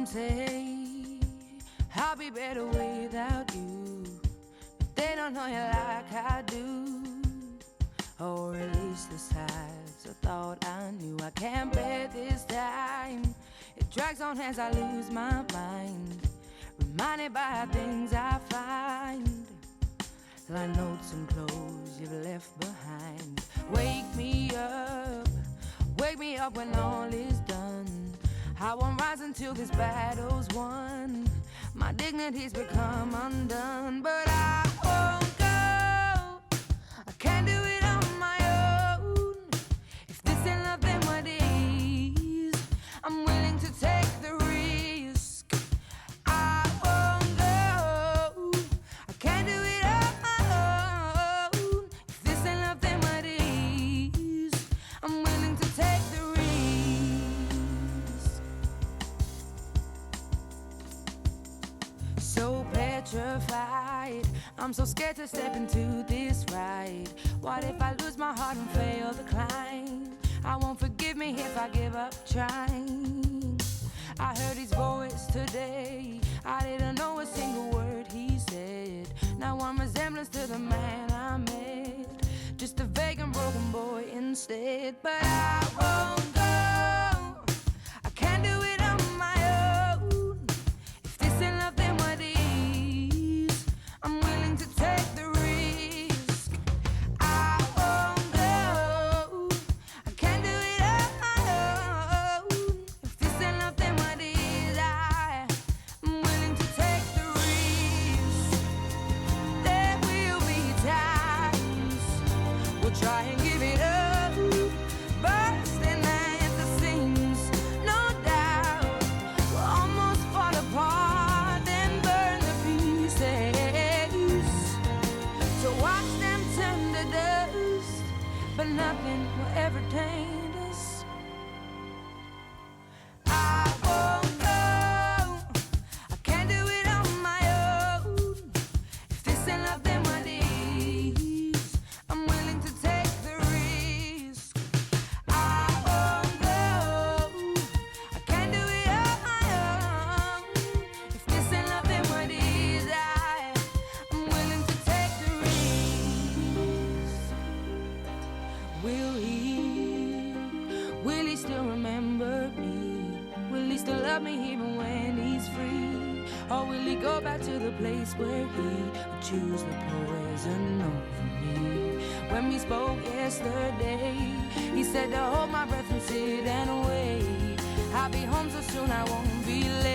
Some say I'll be better without you, but they don't know you like I do. Or at least the sides I thought I knew. I can't bear this time. It drags on as I lose my mind, reminded by things I find, like notes and clothes you've left behind. Wake me up when all is done. I won't rise until this battle's won. My dignity's become undone, but I won't go. I can't do it on my own. If this ain't love, then what is? I'm willing to take the risk. I won't go. I can't do it on my own. If this ain't love, then what is? I'm willing to take the risk. So petrified, I'm so scared to step into this ride. What if I lose my heart and fail the climb? I won't forgive me if I give up trying. I heard his voice today, I didn't know a single word he said. Now I'm resemblance to the man I met, just a vague and broken boy instead. But I won't go. I can't do it on my own. If this ain't love, then what is? I'm willing to take the risk. I won't go. I can't do it on my own. If this ain't love, then what is? I'm willing to take the risk. There will be times we'll try and give it up, bursting at the seams. No doubt we'll almost fall apart and burn the pieces. So watch them turn to dust, but nothing will ever taint us. I won't go. I can't do it on my own. If this ain't love, then what is? I'm willing to take the risk. I won't go. I can't do it on my own. If this ain't love, then what is? I'm willing to take the risk. Will he still remember me? Will he still love me even when he's free? Or will he go back to the place where he would choose the poison over me? When we spoke yesterday, he said to hold my breath and sit and wait. I'll be home so soon I won't be late.